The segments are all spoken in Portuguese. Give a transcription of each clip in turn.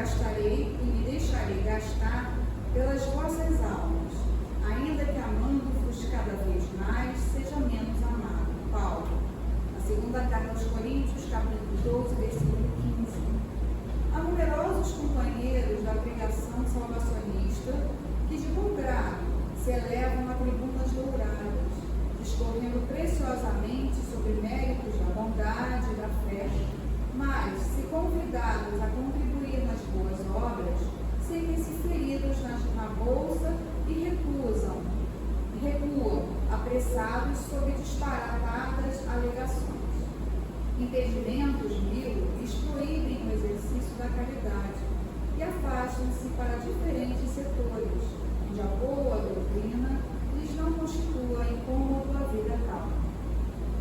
gastarei e me deixarei gastar pelas vossas almas, ainda que amando-vos cada vez mais, seja menos amado. Paulo, na segunda carta aos Coríntios, capítulo 12, versículo 15. Há numerosos companheiros da pregação salvacionista que de bom grado se elevam a tribunas douradas, discorrendo preciosamente sobre méritos da bondade e da fé, mas, se convidados a contribuir nas boas obras, sentem-se feridos na bolsa e recuam, apressados sob disparatadas alegações. Entendimentos míopes proíbem o exercício da caridade e afastam-se para diferentes setores, onde a boa doutrina lhes não constitua incômodo à vida calma.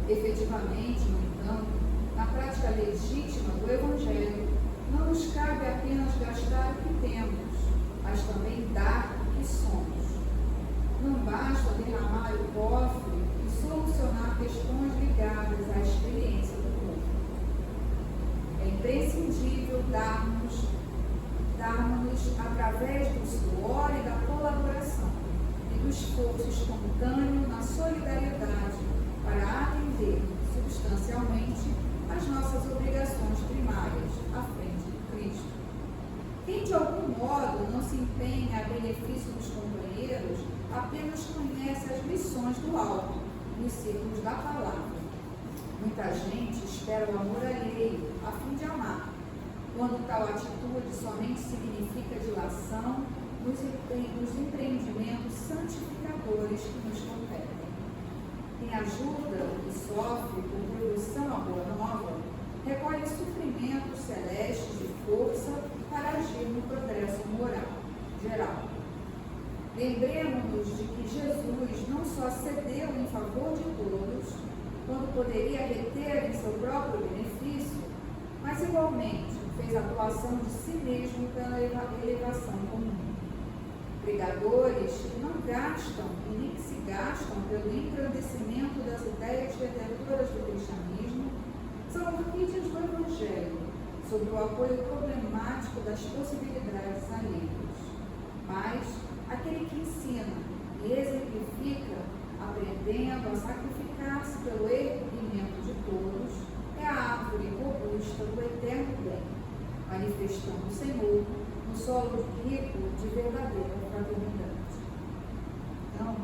Efetivamente, no entanto, na prática legítima do Evangelho, não nos cabe apenas gastar o que temos, mas também dar o que somos. Não basta derramar o cofre e solucionar questões ligadas à experiência do corpo. É imprescindível darmos através do suor e da colaboração e do esforço espontâneo na solidariedade para atender substancialmente as nossas obrigações primárias à frente de Cristo. Quem de algum modo não se empenha a benefício dos companheiros apenas conhece as lições do alto nos círculos da palavra. Muita gente espera o amor alheio a fim de amar, quando tal atitude somente significa dilação nos empreendimentos santificadores que nos competem. Quem ajuda e sofre por produção à boa nova, recolhe sofrimentos celestes de força para agir no progresso moral geral. Lembremos-nos de que Jesus não só cedeu em favor de todos, quando poderia reter em seu próprio benefício, mas igualmente fez a doação de si mesmo pela elevação comum. Pregadores que não gastam e nem se gastam pelo engrandecimento das ideias redentoras do cristianismo são orquídeas do Evangelho, sob o apoio problemático das possibilidades alheias. Mas aquele que ensina e exemplifica, aprendendo a sacrificar-se pelo erguimento de todos, é a árvore robusta do eterno bem, manifestando o Senhor no solo rico de verdadeira fraternidade. Então,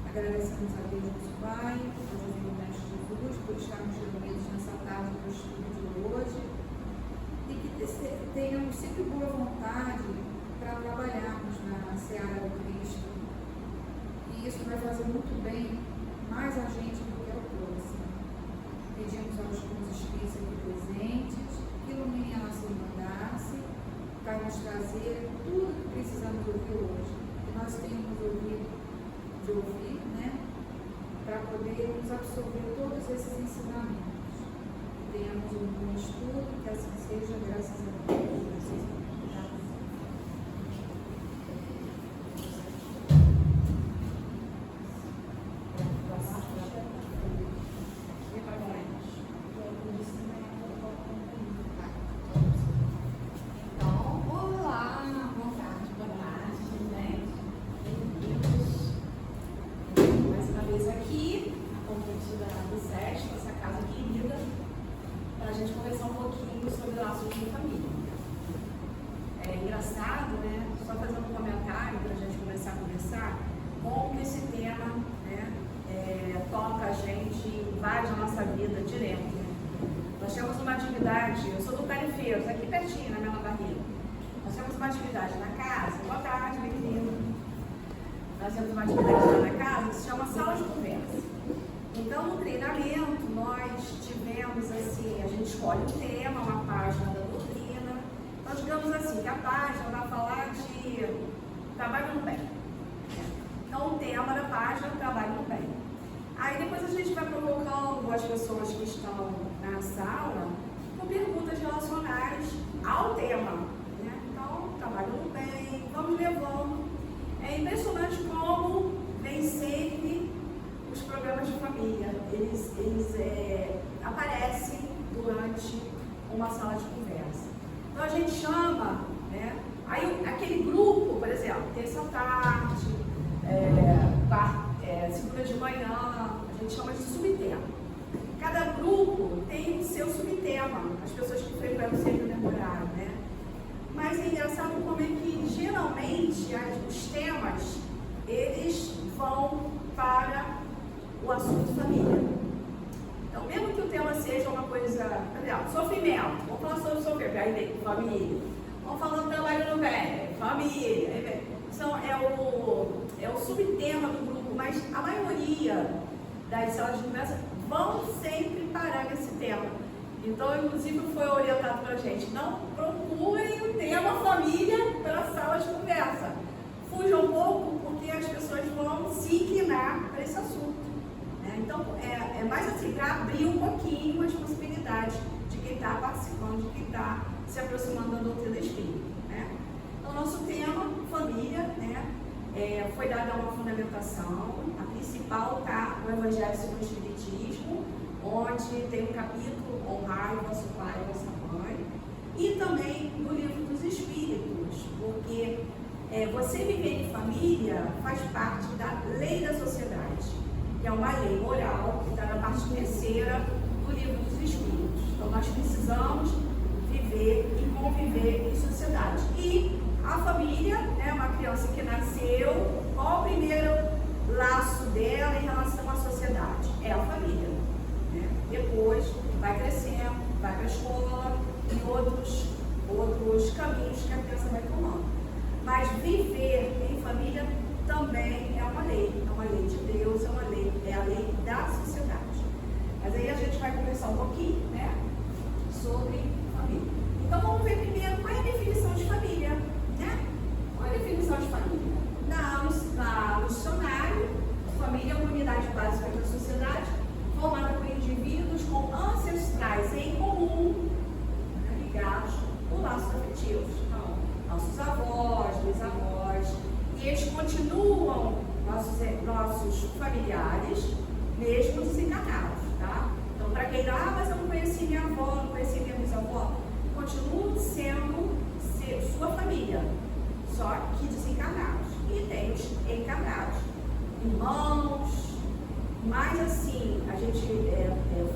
agradecemos a Deus, nosso Pai, ao Divino Mestre Jesus, por estarmos reunidos nessa tarde do estudo de hoje, e que tenhamos sempre boa vontade para trabalharmos na seara do Cristo. E isso vai fazer muito bem mais a gente do que ao próximo. Pedimos aos bons espíritos aqui presentes que iluminem a nossa irmandade, para nos trazer tudo que precisamos ouvir hoje, que nós tenhamos ouvido de ouvir, né? Para podermos absorver todos esses ensinamentos. Tenhamos um bom estudo, que assim seja, graças a Deus. Eu sou do Califeiros, aqui pertinho, na minha barriga. Nós temos uma atividade na casa, boa tarde, meu querido. Nós temos uma atividade lá na casa que se chama Sala de Conversa. Então, no treinamento, nós tivemos assim, a gente escolhe um tema, uma página da doutrina. Nós digamos assim, que a página vai falar de trabalho no bem. Então, o tema da página é trabalho no bem. Aí depois a gente vai provocando as pessoas que estão na sala com perguntas relacionadas ao tema, né? Então, trabalho no bem, vamos levando. É impressionante como vem sempre os problemas de família. Eles aparecem durante uma sala de conversa. Então, a gente chama né? Aí aquele grupo, por exemplo, terça à tarde, segunda de manhã, a gente chama de subtema. Cada grupo tem o seu subtema, as pessoas que frequentam o centro temporário, né? Mas é engraçado como é que geralmente os temas, eles vão para o assunto família. Então, mesmo que o tema seja uma coisa, por exemplo, sofrimento, vamos falar sobre sofrimento, aí vem família. Vamos falar do trabalho no bem, família, aí vem. Então, é o subtema do grupo, mas a maioria das salas de conversa vão sempre parar nesse tema. Então, inclusive, foi orientado para a gente, não procurem o tema família para a sala de conversa. Fuja um pouco, porque as pessoas vão se inclinar para esse assunto. Né? Então, é mais assim, para abrir um pouquinho as possibilidades de quem está participando, de quem está se aproximando da doutrina espírita. Né? Então, nosso tema, família, né? Foi dada uma fundamentação. A principal está no Evangelho segundo o Espiritismo, onde tem um capítulo, honrai vosso pai e vossa mãe, e também no Livro dos Espíritos, porque você viver em família faz parte da lei da sociedade, que é uma lei moral, que está na parte terceira do Livro dos Espíritos. Então, nós precisamos viver e conviver em sociedade. E a família, né, uma criança que nasceu, qual o primeiro laço dela em relação à sociedade? É a família. Né? Depois vai crescendo, vai para a escola e outros caminhos que a criança vai tomando. Mas viver em família também é uma lei de Deus, é a lei da sociedade. Mas aí a gente vai conversar um pouquinho, né, sobre família. Então vamos ver primeiro qual é a definição de família, né? Qual é a definição de família? No dicionário, família é uma unidade básica da sociedade formada por indivíduos com ancestrais em comum, né, ligados por laços afetivos. Então, nossos avós, bisavós, e eles continuam nossos familiares, mesmo desencarnados, tá? Então, para quem mas eu não conheci minha avó, não conheci minha bisavó, continuam sendo sua família, só que desencarnados. E tem os encarnados, irmãos, mais assim, a gente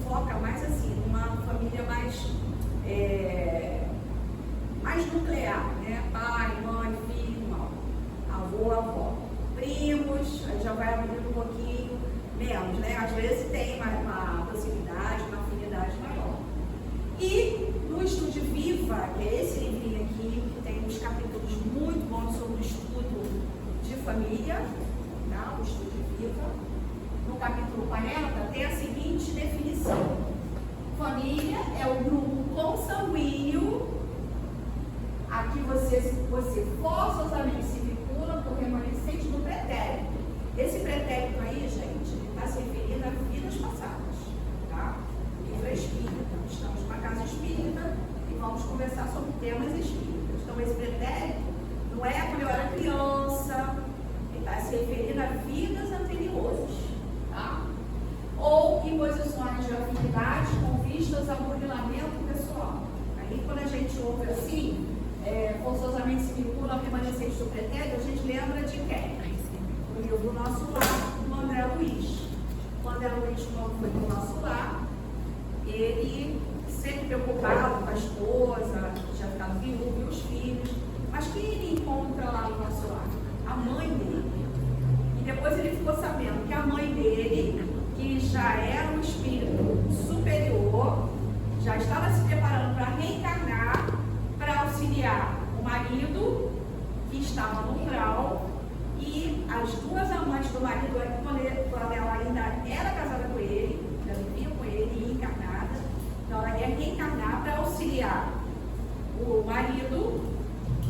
foca mais assim, numa família mais nuclear, né? Pai, mãe, filho, irmão, avô, avó, primos, aí já vai abrindo um pouquinho menos, né? Às vezes tem uma proximidade, uma afinidade maior. E no Estude Viva, que é esse livrinho aqui, que tem uns capítulos muito bons sobre o estudo de família, tá? O Estude Viva, no capítulo 40, tem a seguinte definição: família é o grupo consanguíneo a que você forçosamente se vincula por remanescente do pretérito. Esse pretérito aí, gente, está se referindo a vidas passadas, tá? Livro é espírita. Estamos numa casa espírita e vamos conversar sobre temas espíritas. Então, esse pretérito não é quando eu era criança, ele está se referindo a vidas anteriores, tá? Ou em posições de afinidade com vistas ao burilamento pessoal. Aí, quando a gente ouve assim, forçosamente se vincula ao remanescente do pretérito, a gente lembra de quem? O livro do Nosso Lar, do André Luiz. O André Luiz, quando foi do Nosso Lar, ele sempre preocupado com a esposa, já ficado viúvo, e os filhos. Mas quem ele encontra lá no Nosso Lar? A mãe dele. E depois ele ficou sabendo que a mãe dele, que já era um espírito superior, já estava se preparando para reencarnar, para auxiliar o marido, que estava no umbral, e as duas amantes do marido, quando ela ainda era casada com ele, já vivia com ele, encarnada, então ela ia reencarnar para auxiliar o marido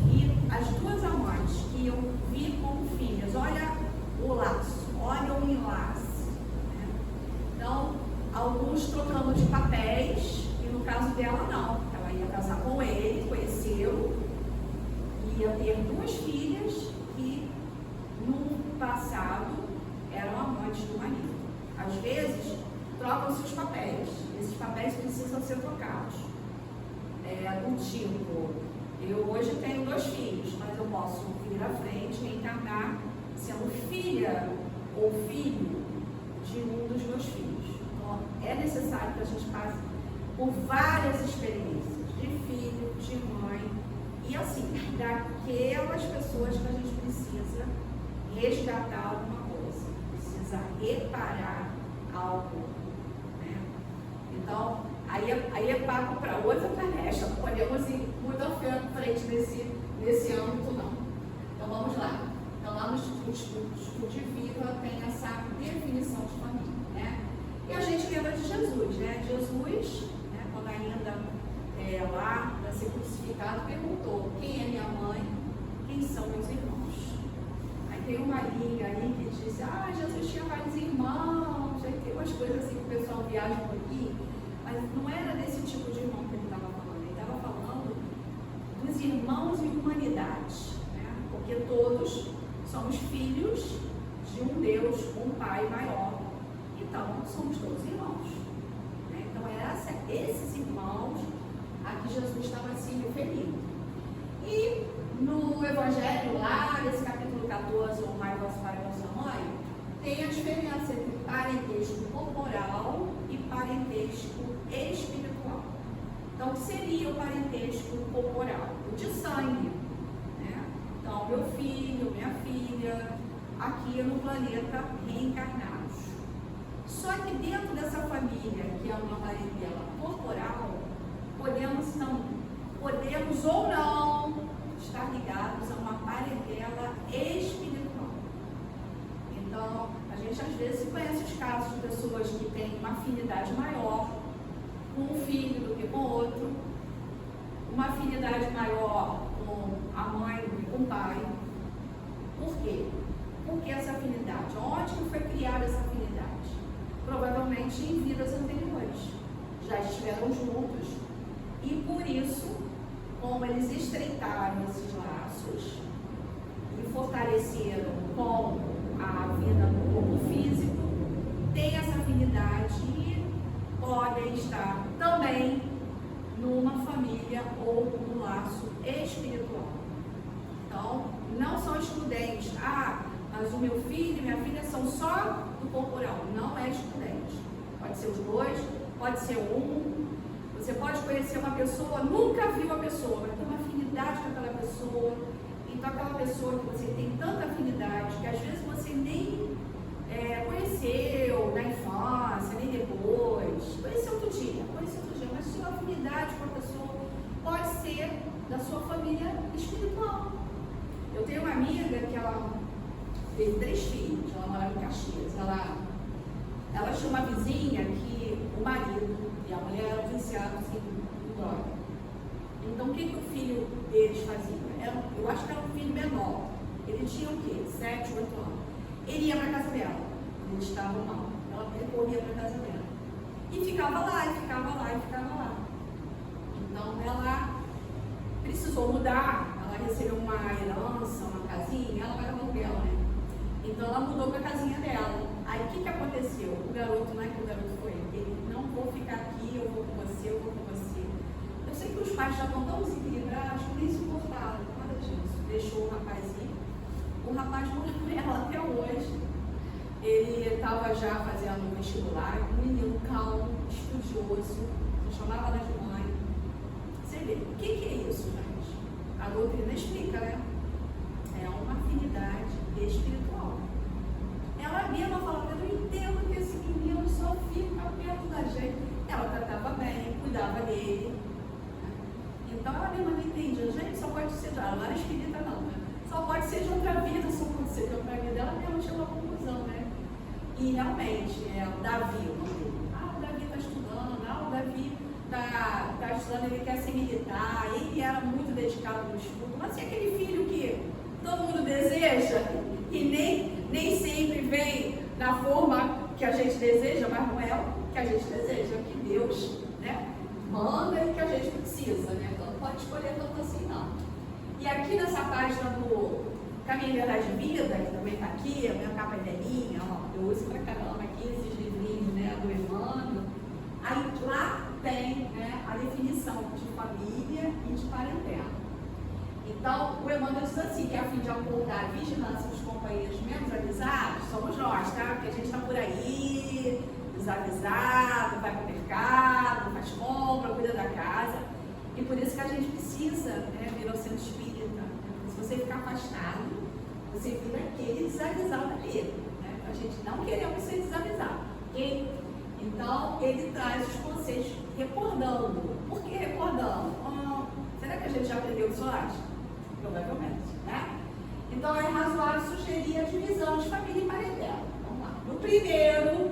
e as duas amantes que iam vir como filhas. Olha o laço, olha o enlace. Né? Então, alguns trocando de papéis, e no caso dela não. Ela ia casar com ele, conhecê-lo, ia ter duas filhas que no passado eram amantes do marido. Às vezes, trocam-se os papéis. Esses papéis precisam ser trocados. Do tipo, Eu hoje tenho 2 filhos, mas eu posso vir à frente e reencarnar sendo filha ou filho de um dos meus filhos. Então, é necessário que a gente passe por várias experiências de filho, de mãe, e assim, daquelas pessoas que a gente precisa resgatar alguma coisa, precisa reparar algo, né? Então, aí é papo para outra palestra, não podemos ir muito à frente nesse âmbito, não. Então, vamos lá. Então, lá no Instituto de Vida tem essa definição de família, né? E a gente lembra de Jesus, né? Jesus, né, quando ainda lá, para ser crucificado, perguntou: quem é minha mãe? Quem são meus irmãos? Aí tem uma linha aí que diz: Jesus tinha vários irmãos. Aí tem umas coisas assim que o pessoal viaja por aqui, mas não era desse tipo de irmão que ele estava falando. Ele estava falando dos irmãos em humanidade, né? Porque todos somos filhos de um Deus, um Pai maior. Então, somos todos irmãos, né? Então, esses irmãos a que Jesus estava se referindo. E no Evangelho, lá nesse capítulo 14, o mais vosso pai e vossa mãe, tem a diferença entre parentesco corporal e parentesco espiritual. Então, o que seria o parentesco corporal? O de sangue, né? Então, meu filho, minha filha, aqui no planeta reencarnados. Só que dentro dessa família, que é uma parentela corporal, podemos ou não estar ligados a uma parentela espiritual. Então, a gente às vezes conhece os casos de pessoas que têm uma afinidade maior com um filho do que com o outro, uma afinidade maior com a mãe do que com o pai. Por quê? Por que essa afinidade? Onde que foi criada essa afinidade? Provavelmente em vidas anteriores. Já estiveram juntos. E por isso, como eles estreitaram esses laços e fortaleceram com a vida no corpo físico, tem essa afinidade e podem estar também numa família ou no laço espiritual. Então, não são excludentes. Mas o meu filho e minha filha são só do corporal. Não é excludente. Pode ser os dois, pode ser um. Você pode conhecer uma pessoa, nunca viu a pessoa, mas tem uma afinidade com aquela pessoa. Então, aquela pessoa que você tem tanta afinidade, que às vezes você nem conheceu na infância, nem depois. Conheceu outro dia, mas sua afinidade com a pessoa pode ser da sua família espiritual. Eu tenho uma amiga que ela teve 3 filhos, ela morava em Caxias. Ela tinha uma vizinha que o marido e a mulher eram viciados em droga. Então, o que o filho deles fazia? Eu acho que era um filho menor. Ele tinha o quê? 7, 8 anos. Ele ia para a casa dela. Eles estavam mal. Ele corria para a casa dela. E ficava lá, e ficava lá, e ficava lá. Então, ela precisou mudar. Ela recebeu uma herança, uma casinha. Ela pagava aluguel, né? Então, ela mudou para a casinha dela. Aí, o que aconteceu? O garoto, não é que o garoto foi. Ele: não vou ficar aqui, eu vou com você, eu vou com você. Eu sei que os pais já estão tão desequilibrados que nem se importaram, nada disso. Deixou o rapaz ir. O rapaz mora com ela até hoje. Ele estava já fazendo vestibular, um menino calmo, estudioso, se chamava ela de mãe. Você vê, o que é isso, gente? A doutrina explica, né? É uma afinidade espiritual. Ela mesma falava: eu não entendo que esse menino só fica perto da gente. Ela tratava bem, cuidava dele. Então ela mesma não entendia. Gente, só pode ser, ela não era espírita não, né? Só pode ser de outra vida, só pode ser de outra vida. Ela mesma chegou à conclusão, né? E realmente, o Davi, o Davi está estudando, o Davi está estudando, ele quer ser militar, ele era muito dedicado no estudo. Mas assim, aquele filho que todo mundo deseja e nem sempre vem na forma que a gente deseja, mas não é o que a gente deseja, que Deus, né, manda e que a gente precisa, né? Então não pode escolher tanto assim, não. E aqui nessa página do Caminho, Verdade e Vida, que também está aqui, a minha capa é velhinha, ó, eu uso pra caramba aqui esses livrinhos, né, do Emmanuel. Aí lá tem, né, a definição de família e de parentela. Então, o Emmanuel diz assim, que a fim de acordar a vigilância dos companheiros menos avisados, somos nós, tá? Porque a gente está por aí, desavisado, vai para o mercado, faz compra, cuida da casa. E por isso que a gente precisa, né, vir ao centro espírita. Se você ficar afastado, você vira aquele desavisado ali. Né? A gente não queremos ser desavisado. Okay? Então, ele traz os conceitos recordando. Por que recordando? Será que a gente já aprendeu isso antes? Provavelmente, né? Então, é razoável sugerir a divisão de família e parentela. Vamos lá. No primeiro,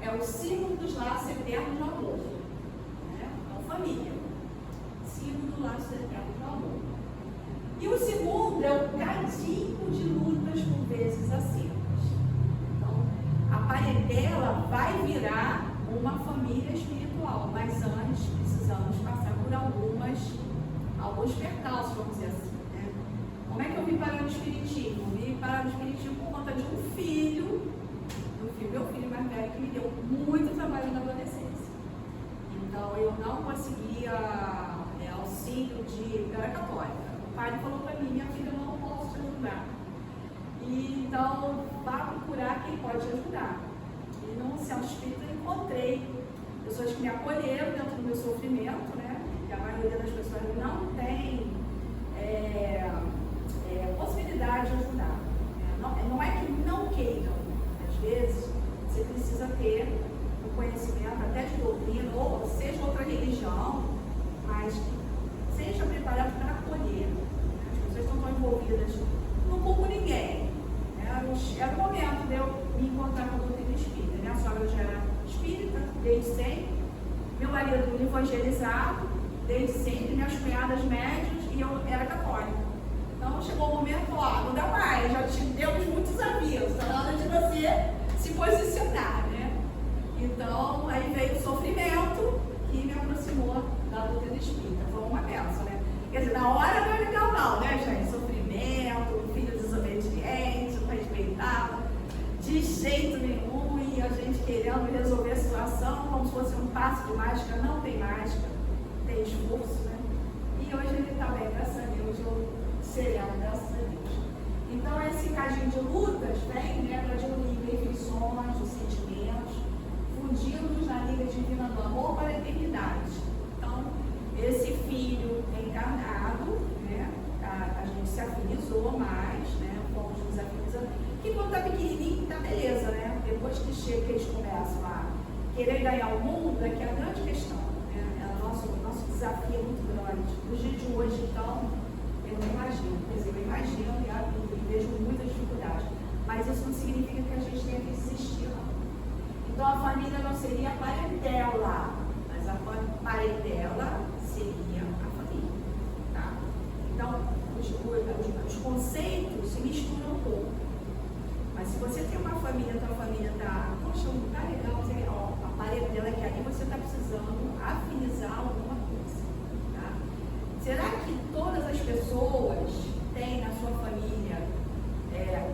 é o símbolo dos laços eternos do amor. Né? Então, família. Símbolo do laço eterno do amor. E o segundo é o cadinho de lutas por vezes acertas. Então, a parentela vai virar uma família espiritual, mas antes precisamos passar por alguns percalços, vamos dizer assim. Né? Como é que eu vim parar no espiritismo? Eu vim parar no espiritismo por conta de um filho, meu filho mais velho, que me deu muito trabalho na adolescência. Então, eu não conseguia auxílio eu era católica. O pai falou para mim, minha filha, eu não posso te ajudar. E, então, vá procurar quem pode te ajudar. E no centro espírita eu encontrei pessoas que me acolheram dentro do meu sofrimento, né? E a maioria das pessoas não tem possibilidade de ajudar. Não é que não queiram. Às vezes, você precisa ter o conhecimento até de doutrina, ou seja outra religião, mas seja preparado para acolher. As pessoas não estão envolvidas, não culpo ninguém. Era o momento de eu me encontrar com a doutrina espírita. Minha sogra já era espírita, desde sempre. Meu marido evangelizado, desde sempre. Minhas cunhadas médias e eu era católica. Então chegou o momento, não dá mais, já te demos muitos avisos, está na hora de você se posicionar, né? Então, aí veio o sofrimento que me aproximou da doutrina espírita. Foi uma benção, né? Quer dizer, na hora não é legal não, né, gente? Sofrimento, filho desobediente, não respeitava, de jeito nenhum, e a gente querendo resolver a situação como se fosse um passe de mágica. Não tem mágica, tem esforço, né? E hoje ele está bem, graças a Deus, eu sereno, graças a Deus. Então, esse cadinho de lutas vem, né, para diminuir imperfeições, os sentimentos, fundindo-nos na liga divina do amor para a eternidade. Então, esse filho encarnado, né, a gente se afinizou mais, né, fomos nos afinizando, que quando está pequenininho, tá beleza, né? Depois que chega, que eles começam a querer ganhar o mundo, é que é a grande questão, né? Nosso desafio é muito grande. No dia de hoje, então, eu não imagino, quer dizer, eu imagino e vejo muita dificuldade, mas isso não significa que a gente tenha que desistir, não. Então, a família não seria a parentela, mas a parentela seria a família, tá? Então, os conceitos se misturam um pouco, mas se você tem uma família, tua família está, poxa, não tá legal, você, a parentela que ali você está precisando afinizar alguma coisa, tá? Será que todas as pessoas têm na sua família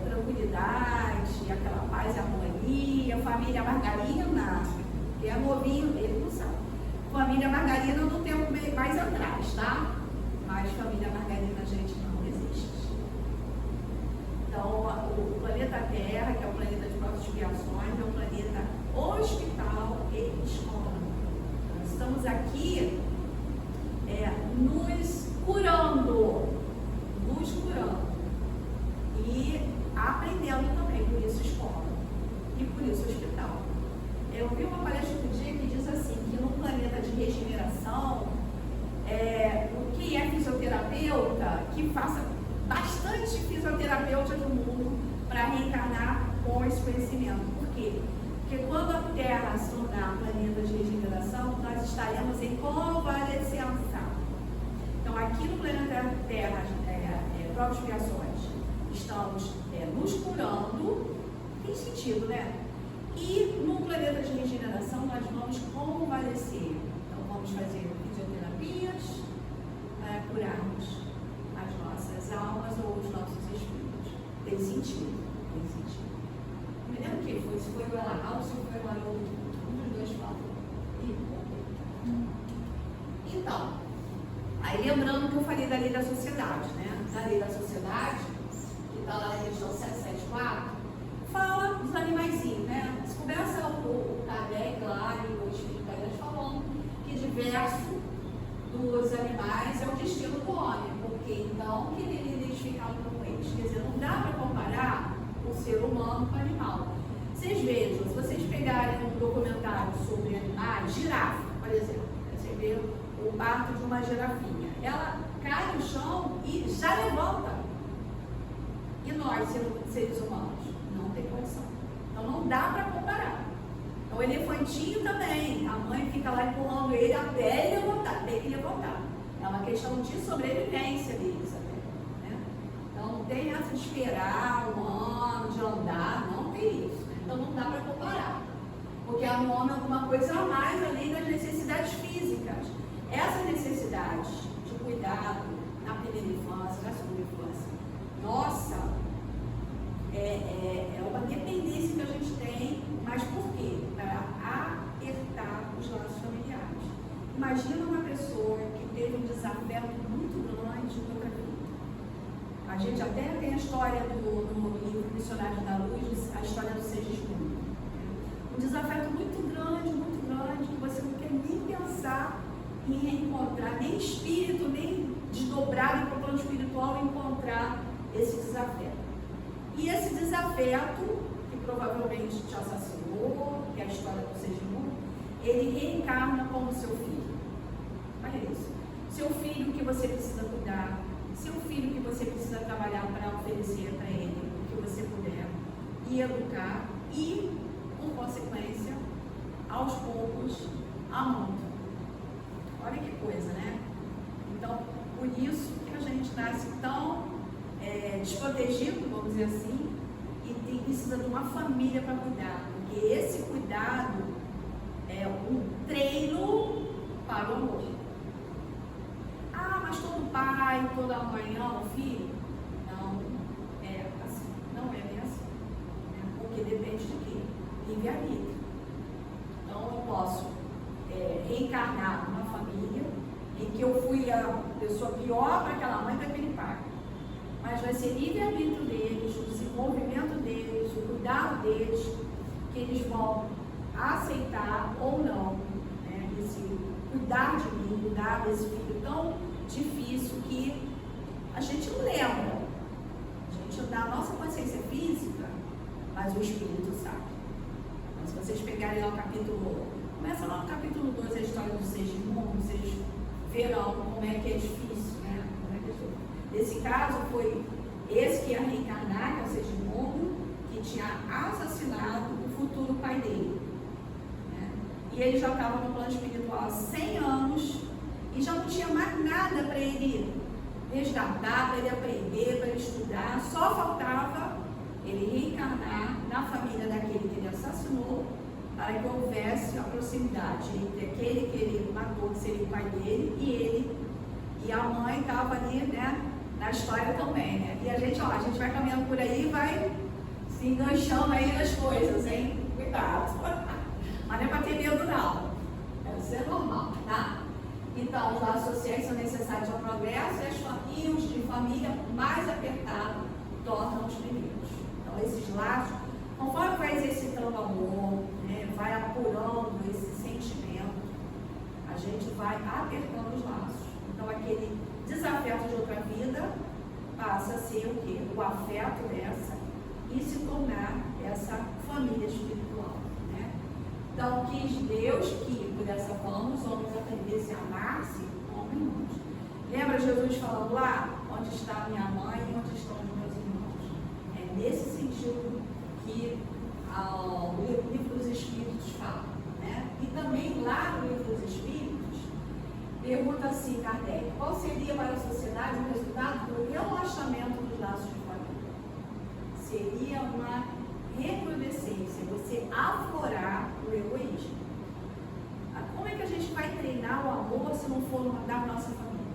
tranquilidade, aquela paz e harmonia? Família Margarina, que é novinho, ele não sabe. Família Margarina no tempo mais atrás, tá? Mas família Margarina, gente, não existe. Então, o planeta Terra, que é o planeta de provas e expiações, é um planeta hospital e escola. Nós estamos aqui nos curando e aprendendo também, por isso escola e por isso hospital. Eu vi uma palestra outro dia que diz assim, que no planeta de regeneração, o que é fisioterapeuta, que faça bastante fisioterapeuta no mundo para reencarnar com esse conhecimento. Por quê? Porque quando a Terra se tornar planeta de regeneração, nós estaremos em convalescença. Então, aqui no planeta Terra, provas e expiações, estamos nos curando, tem sentido, né? E no planeta de regeneração, nós vamos convalescer. Então, vamos fazer fisioterapias para curarmos as nossas almas ou os nossos espíritos. Tem sentido, tem sentido. Me lembro quem foi, se foi o Ela ou se foi o Haroldo, um dos dois falou. Então, aí Aí lembrando que eu falei da lei da sociedade, né? Da lei da sociedade, que está lá na questão 774, fala dos animaizinhos, né? Se começa o Kardec lá e o Espírito Kardec falando que diverso dos animais é o destino do homem, porque então que ele identificava com eles. Quer dizer, não dá para comparar o ser humano com o animal. Vocês vejam, se vocês pegarem um documentário sobre animais, girafa, por exemplo, você vê o parto de uma girafinha, ela cai no chão e já levanta. E nós, seres humanos, não tem condição. Então não dá para comparar. Então o elefantinho também, a mãe fica lá empurrando ele até ele levantar, tem que levantar. É uma questão de sobrevivência deles até, né? Então não tem essa de esperar um ano, de andar, não tem isso. Né? Então não dá para comparar. Porque há no homem alguma coisa a mais além das necessidades físicas. Essa necessidade de cuidado na primeira infância, na segunda infância, nossa, é uma dependência que a gente tem, mas por quê? Para apertar os laços familiares. Imagina uma pessoa que teve um desafeto muito grande em outra vida. A gente até tem a história no livro Missionários da Luz, a história do Segismundo. Um desafeto muito grande, que você não quer nem pensar em reencontrar, nem espírito, nem desdobrado para o plano espiritual encontrar esse desafeto. E esse desafeto, que provavelmente te assassinou, que é a história do Segismundo, ele reencarna como seu filho. Olha isso. Seu filho que você precisa cuidar, seu filho que você precisa trabalhar para oferecer para ele o que você puder, e educar, e, por consequência, aos poucos, amando. Olha que coisa, né? Então, por isso que a gente nasce tão desprotegido, vamos dizer assim, e precisa de uma família para cuidar, porque esse cuidado é um treino para o amor. Ah, mas todo pai, toda mãe ama o filho? Não é assim, não é bem assim, né? Porque depende de quê? Livre-arbítrio. Então, eu posso reencarnar numa família em que eu fui a pessoa pior para aquela mãe daquele pai. Mas vai ser livre-arbítrio deles, o desenvolvimento deles, o cuidado deles, que eles vão aceitar ou não, né, esse cuidar de mim, cuidar desse filho tão difícil que a gente não lembra. A gente dá a nossa consciência física, mas o espírito sabe. Então, se vocês pegarem lá o capítulo, começa lá no capítulo 2, a história do Segismundo, vocês verão como é que é difícil, né? Nesse caso foi esse que ia reencarnar, que é o Segismundo, que tinha assassinado o futuro pai dele, né? E ele já estava no plano espiritual há 100 anos e já não tinha mais nada para ele resgatar, para ele aprender, para ele estudar. Só faltava ele reencarnar na família daquele que ele assassinou, para que houvesse a proximidade entre aquele que ele matou, que seria o pai dele, e ele. E a mãe estava ali, né, na história também, né? E a gente vai caminhando por aí e vai se enganchando aí nas coisas, hein? Cuidado. Mas não é para ter medo, não. Isso é normal, tá? Então, os laços sociais são necessários ao progresso e os de família mais apertados tornam os primeiros. Então, esses laços, conforme vai exercitando amor, né, vai apurando esse sentimento, a gente vai apertando os laços. Então, aquele desafeto de outra vida passa a ser o quê? O afeto dessa e se tornar essa família espiritual, né? Então, quis Deus que, por essa forma, os homens aprendessem a amar-se como irmãos. Lembra Jesus falando lá? Onde está minha mãe e onde estão os meus irmãos? É nesse sentido que o livro dos Espíritos fala, né? E também lá no livro dos Espíritos pergunta assim, Kardec, qual seria para a sociedade o resultado do relaxamento dos laços de família? Seria uma recrudescência, você aflorar o egoísmo. Como é que a gente vai treinar o amor se não for da nossa família?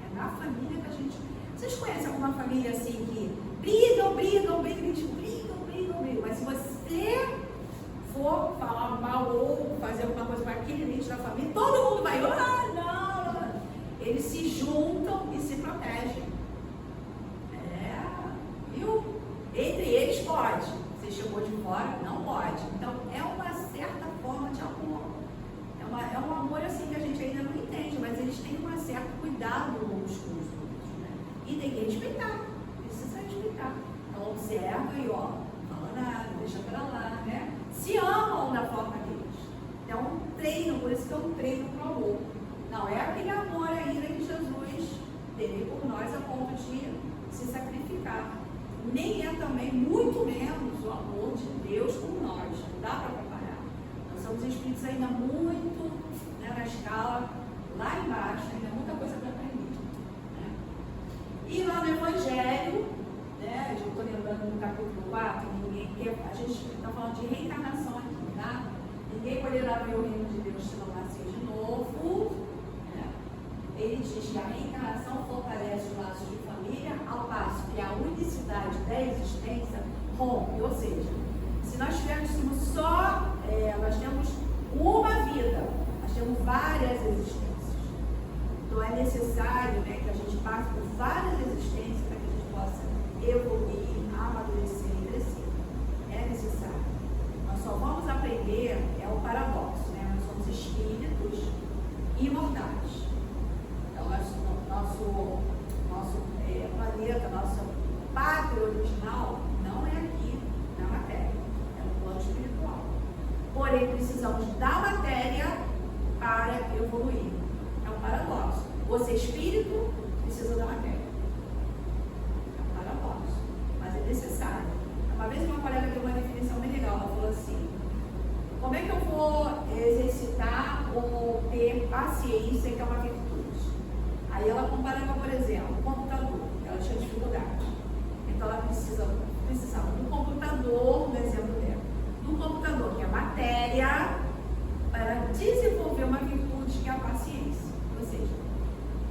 É na família que a gente... Vocês conhecem alguma família assim que brigam, mas se você for falar mal ou fazer alguma coisa para aquele ente da família, todo mundo vai, não. Eles se juntam ponto de se sacrificar. Nem é também, muito menos, o amor de Deus como nós. Não dá para comparar. Nós somos espíritos ainda muito, né, na escala lá embaixo, ainda muita coisa para aprender. Né? E lá no Evangelho, né, eu estou lembrando no capítulo 4, a gente está falando de reencarnação aqui, tá? Ninguém poderá ver o reino de Deus se não nascer de novo. Né? Ele diz que a reencarnação fortalece os laços de família, ao passo que a unicidade da existência rompe. Ou seja, se nós tivéssemos só, nós temos uma vida, nós temos várias existências. Então é necessário, né, que a gente passe por várias existências para que a gente possa evoluir, amadurecer e crescer. É necessário. Nós só vamos aprender, é o paradoxo, né? Nós somos espíritos imortais. Então, nosso planeta, nossa pátria original não é aqui na matéria, é no plano espiritual. Porém, precisamos da matéria para evoluir. É um paradoxo. Você espírito precisa da matéria. É um paradoxo, mas é necessário. Uma vez uma colega deu uma definição bem legal, ela falou assim: como é que eu vou exercitar ou ter paciência, que é uma virtude? Aí ela comparava, por exemplo, o computador, ela tinha dificuldade. Então ela precisava de um computador, no exemplo dela, de um computador que é matéria, para desenvolver uma virtude que é a paciência. Ou seja,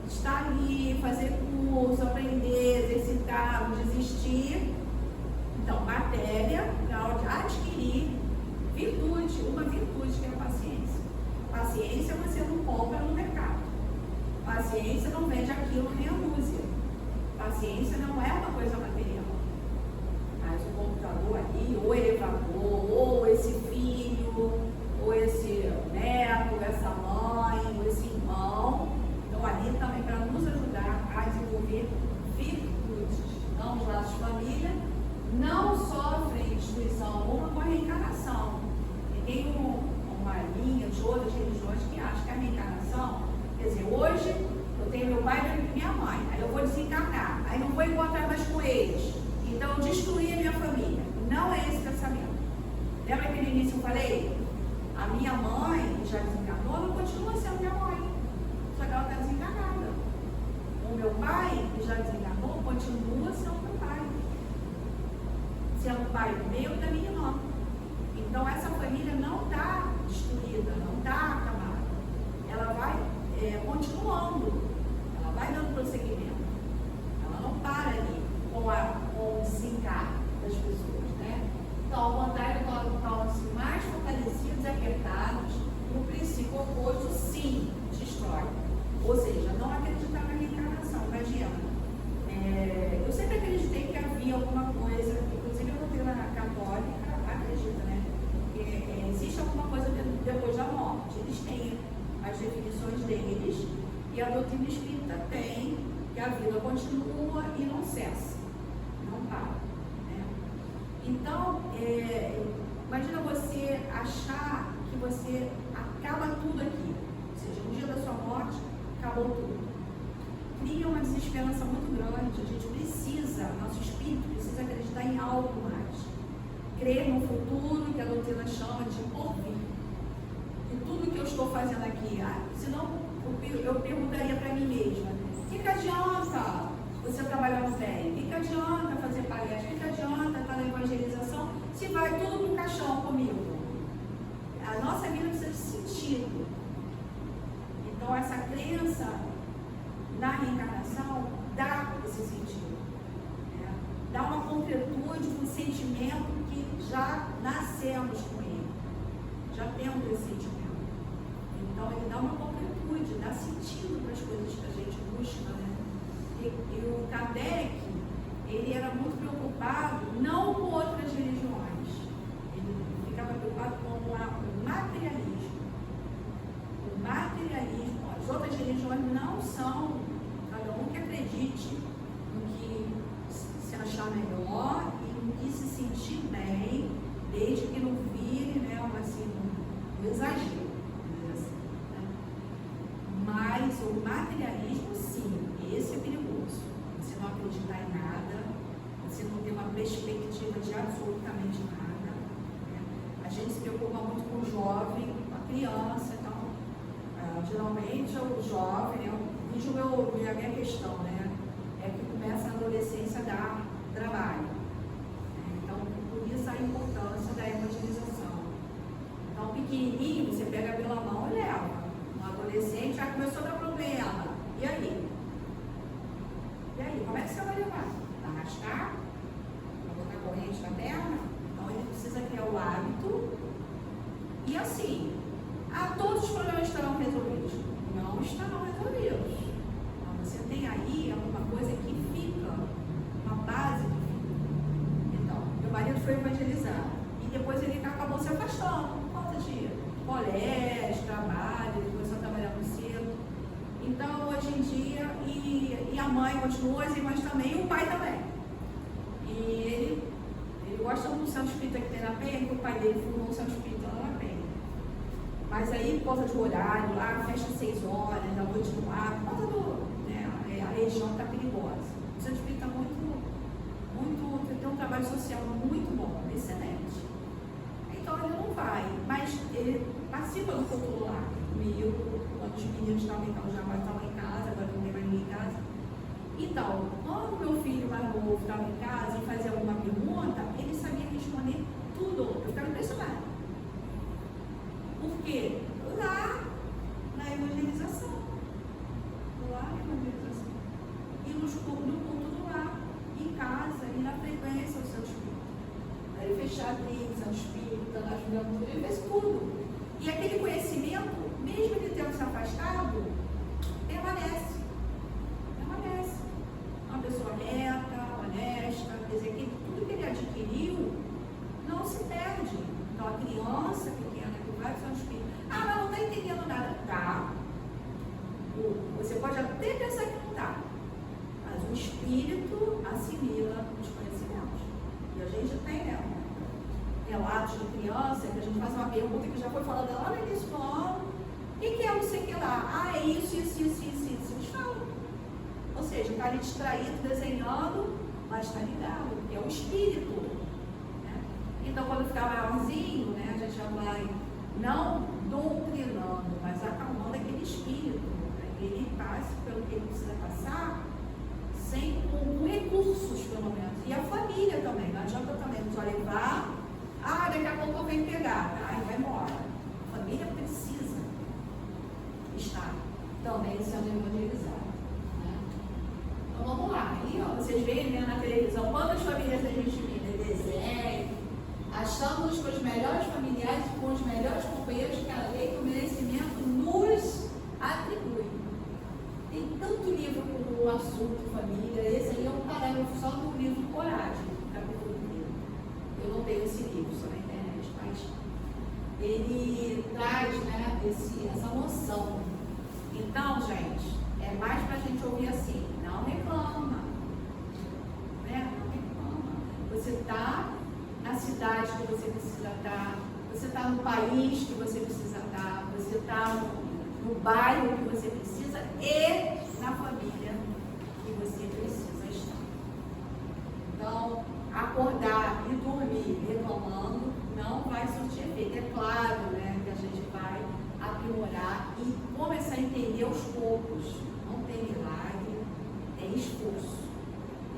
estar ali, fazer curso, aprender, exercitar, não desistir. Então, matéria para adquirir virtude, uma virtude que é a paciência. Paciência você não compra no mercado. Paciência não vende aquilo nem a música. Paciência não é uma coisa material. Mas o computador ali, ou elevador, ou esse filho, ou esse neto, essa mãe, ou esse irmão, estão ali também para nos ajudar a desenvolver virtudes. Então, os laços de família não sofrem destruição alguma com a reencarnação. E tem uma linha de outras religiões que acham que a reencarnação, quer dizer, hoje eu tenho meu pai e minha mãe, aí eu vou desencarnar, aí não vou encontrar mais com eles, então eu destruí a minha família. Não é esse pensamento. Lembra que no início eu falei? A minha mãe, que já desencarnou, ela continua sendo minha mãe, só que ela está desencarnada. O meu pai, que já desencarnou, continua sendo meu pai, sendo pai meu e da minha irmã. Então essa família não está destruída, não está acabada. Ela vai continuando, ela vai dando prosseguimento. Ela não para ali com o desencarne das pessoas, né? Então, ao contrário, tornam-se mais fortalecidos e apertados. O princípio oposto, sim, destrói. Ou seja, não acreditar na reencarnação, não adianta. Eu sempre acreditei que havia alguma coisa, inclusive a doutrina católica acredita, né? Que existe alguma coisa depois da morte. Eles têm as definições deles e a doutrina espírita tem, que a vida continua e não cessa, não para. Né? Então, imagina você achar que você acaba tudo aqui, ou seja, no dia da sua morte, acabou tudo. Cria uma desesperança muito grande. A gente precisa, nosso espírito precisa acreditar em algo mais. Crer no futuro, que a doutrina chama de porvir. E tudo que eu estou fazendo aqui, senão eu perguntaria para mim mesma: o que adianta você trabalhar no bem? O que adianta fazer palestra? O que adianta estar na evangelização se vai tudo para o caixão comigo? A nossa vida precisa de sentido. Então, essa crença na reencarnação dá esse sentido, né? Dá uma concretude, um sentimento que já nascemos com ele, já temos esse sentimento. Então ele dá uma concretude, dá sentido para as coisas que a gente busca, né? E o Kardec, ele era muito preocupado não com outras religiões, ele ficava preocupado com o materialismo. O materialismo, as outras religiões não são, cada um que acredite no que se achar melhor e no que se sentir bem, desde que não vire, né, um exagero. Mas o materialismo, sim, esse é perigoso. Você perspectiva de absolutamente nada. Né? A gente se preocupa muito com o jovem, com a criança, então, geralmente o jovem, a minha questão, né, é que começa na adolescência a dar trabalho. Então, por isso a importância da evangelização. Então, pequenininho, você pega pela mão e leva. Um adolescente já começou a dar problema. E aí? E aí, como é que você vai levar? Arrastar? Vai botar corrente na perna? Então, ele precisa criar o hábito. E assim, todos os problemas estarão resolvidos. Não estarão resolvidos. Então, você tem aí alguma coisa que fica, uma base que fica. Então, meu marido foi evangelizado. E depois ele acabou se afastando por conta de colégio, trabalho, ele começou a trabalhar muito cedo. Então, hoje em dia, e a mãe continua, as irmãs também, e o pai também. E ele gosta do centro espírita que tem na Penha, porque o pai dele fundou um centro espírita lá na Penha. Mas aí, por causa de horário, lá fecha 6 horas, da noite no ar, por causa do, né, a região está perigosa. O centro espírita tem um trabalho social muito bom, excelente. Então ele não vai, mas ele participa do culto lá comigo, quando os meninos estavam em casa, agora não tem mais ninguém em casa. Então, quando meu filho mais novo estava em casa e fazia alguma pergunta, ele sabia responder tudo. Eu ficava impressionada. Por quê? Lá na evangelização. E no culto do lar, em casa, e na frequência do Santo Espírito. Ele fechar a trilha, Santo Espírito, na juventude, ele fez tudo. E aquele conhecimento, mesmo ele tendo se afastado, permanece. Uma pessoa reta, honesta, quer dizer, que tudo que ele adquiriu não se perde. Então, a criança pequena que vai para o Santo Espírito, mas não está entendendo nada. Tá. Você pode até pensar que não está, mas o espírito assimila os conhecimentos. E a gente tem, né, relatos de criança que a gente faz uma pergunta que já foi falada lá no início do ano. O que é não sei o que lá? É isso. Eles falam. Ou seja, está ali distraído, desenhando, mas está ligado, porque é o espírito. Né? Então, quando ficar maiorzinho, né, a gente já vai não doutrinando, mas acalmando aquele espírito, para que ele passe pelo que ele precisa passar, com recursos, pelo menos. E a família também, não adianta também só levar, daqui a pouco eu venho pegar, e vai embora. A família precisa estar também sendo evangelizada. Né? Então vamos lá. Aí, vocês veem, né, na televisão, quantas famílias a gente vê, desenho, achamos com os melhores familiares, com os melhores companheiros que a lei do merecimento nos atribui. Tem tanto livro com o assunto família, esse aí é um parágrafo só do livro Coragem, capítulo 1. Eu não tenho esse livro, só na internet, mas ele traz, né, essa noção. Então, gente, é mais para a gente ouvir assim, não reclama, né? Não reclama. Você está na cidade que você precisa estar, você está no país que você precisa estar, você está no bairro que você precisa e na família que você precisa estar. Então, acordar e dormir reclamando não vai surtir efeito. É claro, né, que a gente vai aprimorar e começar a entender aos poucos. Não tem milagre, tem esforço.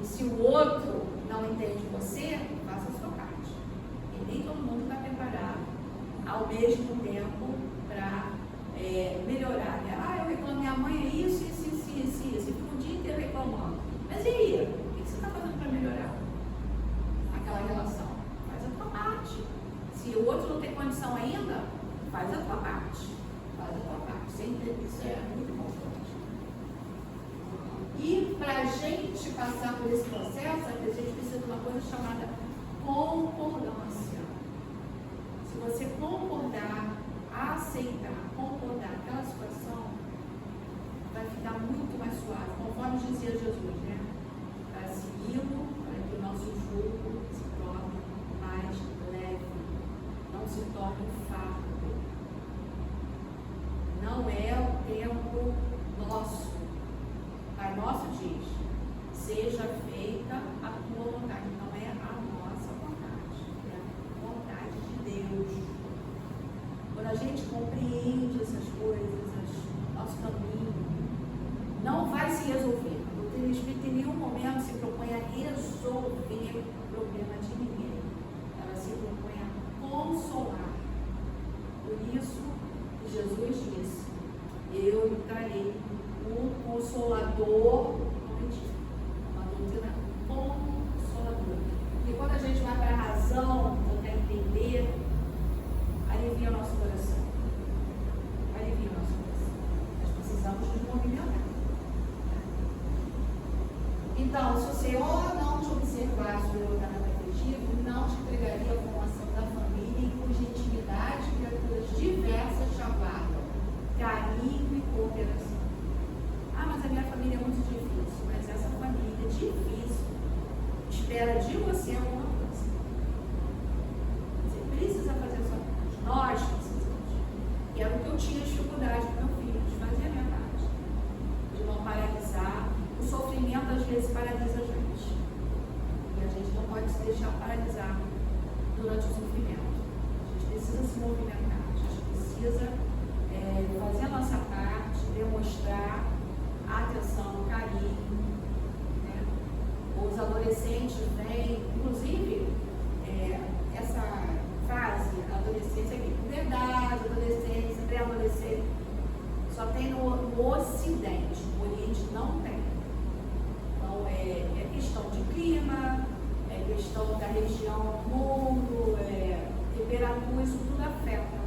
E se o outro não entende você, faça a sua parte. E nem todo mundo está preparado ao mesmo tempo para melhorar. Né? Eu reclamo, minha mãe é isso. Fica o dia inteiro reclamando. Mas e aí? O que você está fazendo para melhorar aquela relação? Faz a tua parte. Se o outro não tem condição ainda, faz a tua parte. Isso é muito importante. E para a gente passar por esse processo, a gente precisa de uma coisa chamada concordância. Se você concordar, aceitar, concordar aquela situação, vai ficar muito mais suave, conforme dizia Jesus, né? Para segui-lo, para que o nosso jugo se torne mais leve, não se torne um fardo. Não é o tempo nosso. Pai nosso diz, seja feita a tua vontade, não é a gente compreende essas coisas, nosso caminho, não vai se resolver. A doutrina espírita em nenhum momento se propõe a resolver o problema de ninguém. Ela se propõe a consolar. Por isso que Jesus disse: eu lhe trarei um consolador, uma doutrina consoladora. E quando a gente vai para a razão, tentar entender, alivia o nosso coração. Alivia o nosso coração. Nós precisamos nos movimentar. Então, se o Senhor não te observasse o devotamento afetivo, não te entregaria a formação da família em cuja intimidade criaturas diversas te aguardam, carinho e cooperação. Ah, mas a minha família é muito difícil. Mas essa família difícil espera de você alguma coisa. Você precisa fazer a sua parte. Nós precisamos. E era o que eu tinha dificuldade com meu filho, de fazer a minha parte. De não paralisar. O sofrimento às vezes paralisa a gente. E a gente não pode se deixar paralisar durante o sofrimento. A gente precisa se movimentar. A gente precisa fazer a nossa parte, demonstrar atenção, carinho. Né? Os adolescentes vêm, inclusive, essa fase, adolescência aqui, puberdade, adolescência, pré-adolescência, só tem no Ocidente, no Oriente não tem. Então, é questão de clima, é questão da região do mundo, temperatura, isso tudo afeta.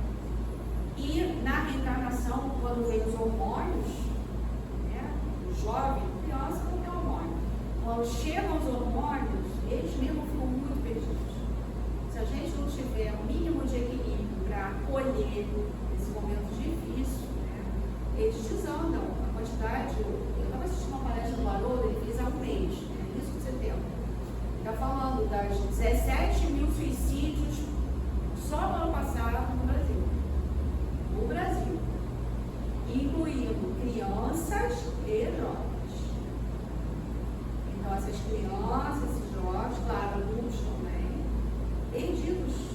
E na reencarnação, quando vem os hormônios, né, o jovem, criança não tem hormônio. Quando chegam os hormônios, eles mesmos ficam muito perdidos. Se a gente não tiver o mínimo de equilíbrio para acolher esse momento difícil, né, eles desandam. A quantidade, eu estava assistindo uma palestra do Haroldo, ele fez há um mês, né, isso que você tem. Está falando das 17 mil suicídios só no ano passado no Brasil. No Brasil, incluindo crianças e jovens. Então, essas crianças, esses jovens, claro, adultos também, perdidos.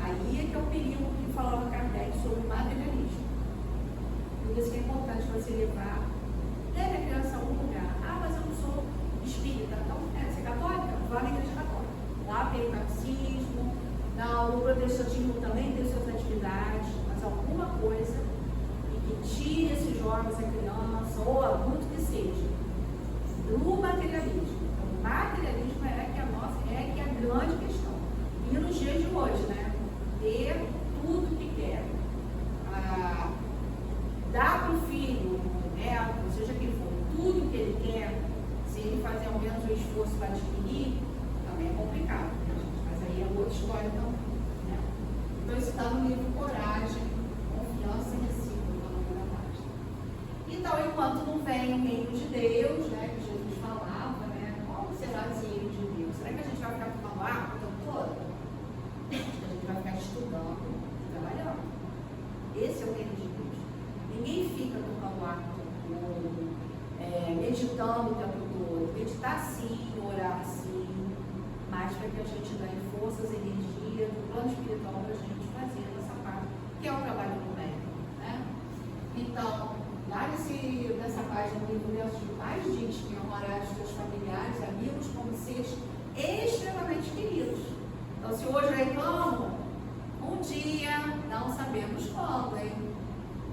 Aí é que é o perigo que falava Kardec sobre o materialismo. Por isso que é importante você levar, leve a criança a algum lugar. Ah, mas eu não sou espírita. Então, você é católica? Vá na igreja católica. Lá tem o catecismo. No protestantismo também tem suas atividades, mas alguma coisa que tire esses jovens, a criança, ou adulto que seja, do materialismo. Então, o materialismo é que é a grande questão. E nos dias de hoje, né? Ter tudo que quer. Dar para o filho, neto, seja quem for, tudo que ele quer, se ele fazer ao menos um esforço para adquirir, também é complicado. Mas aí é outra história também. Né? Então, isso está no livro Coragem, Confiança e Recíproca, no da página. Então, enquanto não vem o reino de Deus, né, que Jesus falava, né, qual será esse reino de Deus? Será que a gente vai ficar tomando água o tempo todo? A gente vai ficar estudando e trabalhando. Esse é o reino de Deus. Ninguém fica tomando água o tempo todo, meditando o tempo todo. Meditar sim, orar sim, mas para que a gente ganhe forças, energia do plano espiritual para a gente fazer essa parte, que é o trabalho do médico. Né? Então, lá nessa página do livro Versos de Paz diz que amarás os teus familiares, amigos, como seres extremamente queridos. Então, se hoje eu reclamo, um dia não sabemos quando, hein?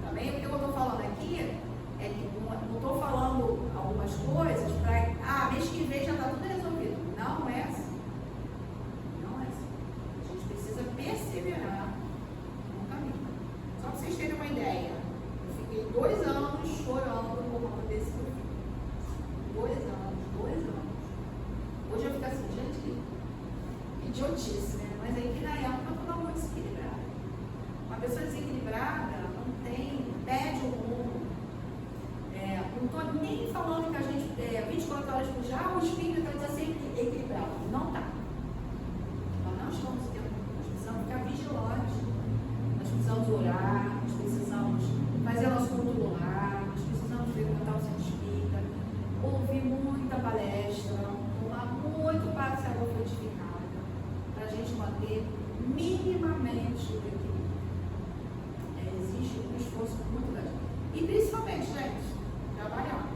Também o que eu estou falando aqui é que não estou falando algumas coisas para, mês que vem já está tudo resolvido. Não é assim. Não é assim. A gente precisa perseverar no caminho. Só para vocês terem uma ideia, eu fiquei 2 anos chorando por conta desse meu filho. 2 anos. Hoje eu fico assim, gente, que idiotice, né? Mas aí que na época eu estava muito desequilibrada. Uma pessoa desequilibrada perde o rumo. Não estou nem falando que a gente, 24 horas por dia, o espírito está sempre equilibrado. Não está. Nós não estamos tendo. Nós precisamos ficar vigilantes. Nós precisamos orar, nós precisamos fazer nosso culto no lar, nós precisamos frequentar o centro espírita, ouvir muita palestra, tomar muito passe água frutificada, para a gente o equilíbrio. Existe um esforço muito grande. E principalmente, gente, trabalhar.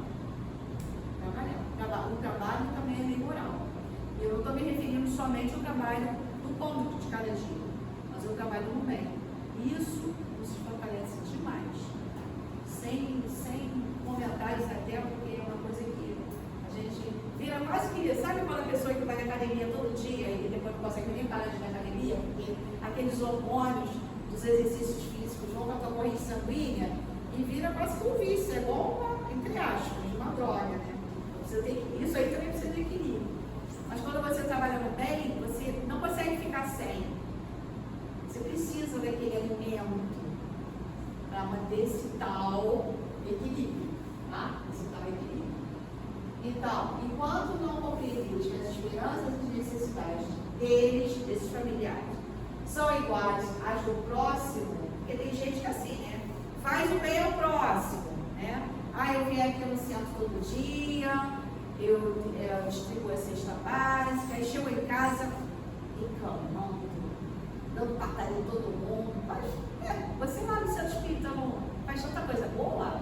O trabalho também é moral. Eu não estou me referindo somente ao trabalho do cômodo de cada dia, mas ao trabalho no bem. Isso nos fortalece demais. Sem comentários até, porque é uma coisa que a gente vira quase que... Sabe quando a pessoa que vai na academia todo dia e depois não consegue nem parar de ir na academia, porque aqueles hormônios dos exercícios físicos vão para a corrente sanguínea e vira quase que um vício, é igual, entre aspas, uma droga, né? Você tem, isso aí também precisa de equilíbrio. Mas quando você trabalha no bem, você não consegue ficar sem. Você precisa daquele alimento para manter esse tal equilíbrio, tá? Esse tal equilíbrio. Então, enquanto não compreendemos que as esperanças e necessidades deles, desses familiares, são iguais às do próximo, porque tem gente que é assim, né? Faz o bem ao próximo, né? Eu venho aqui no centro todo dia, eu distribuo a cesta básica, aí chego em casa reclamando, dando pataria em todo mundo. Você lá no centro espírita não faz tanta coisa boa,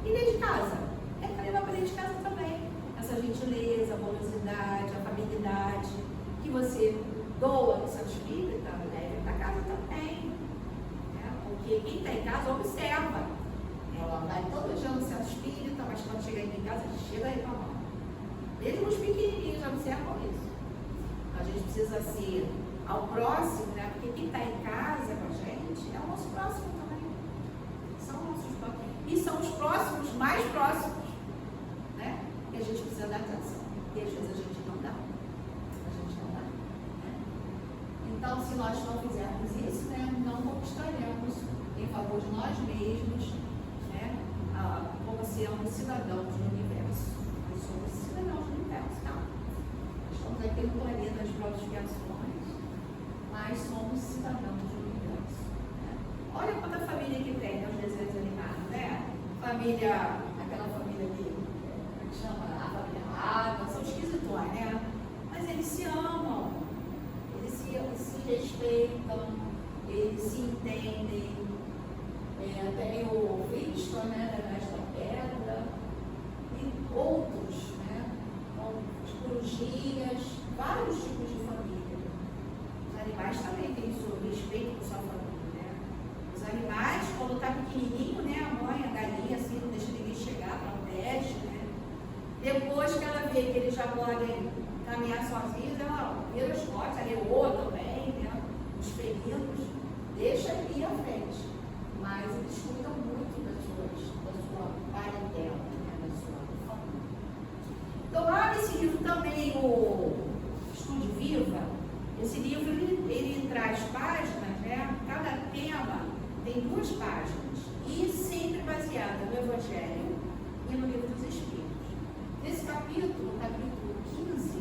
e dentro de casa? Para levar para dentro de casa também. Essa gentileza, a amorosidade, a afabilidade que você doa no centro espírita, leve para casa também. Né? Porque quem está em casa observa. Ela vai todo dia no centro espírita, mas quando chega aqui em casa, chega aí com a mão. Mesmo os pequenininhos já observam isso. A gente precisa ser ao próximo, né? Porque quem está em casa com a gente é o nosso próximo também. São nossos próximos. E são os próximos mais próximos, né? Que a gente precisa dar atenção. E às vezes a gente não dá. Né? Então, se nós não fizermos isso, né, não conquistaremos em favor de nós mesmos, né, como sendo cidadãos do universo. Nós somos cidadãos do universo, tá? Estamos aqui no planeta de próprias criações, mas somos cidadãos do universo. Né? Olha quanta família que tem, né, os desenhos animados, né? Família, aquela família que chama a família água, são esquisitões, né? Mas eles se amam, eles se respeitam, eles se entendem. Tem o Cristo, né, nesta pedra, e outros, né, as corujinhas, vários tipos de família. Os animais também têm o respeito por sua família, né? Os animais, quando está pequenininho, né, a mãe, a galinha, assim, não deixa ninguém chegar para o pet, né? Depois que ela vê que eles já podem caminhar sozinhos, ela vira as costas, a leoa também, né? Os felinos, deixa ali à frente. Mas eles cuidam muito da sua parentela, né? Da sua família. Então, lá nesse livro também, o Estude Viva, esse livro ele traz páginas, né? Cada tema tem 2 páginas, e sempre baseada no Evangelho e no Livro dos Espíritos. Nesse capítulo, capítulo 15,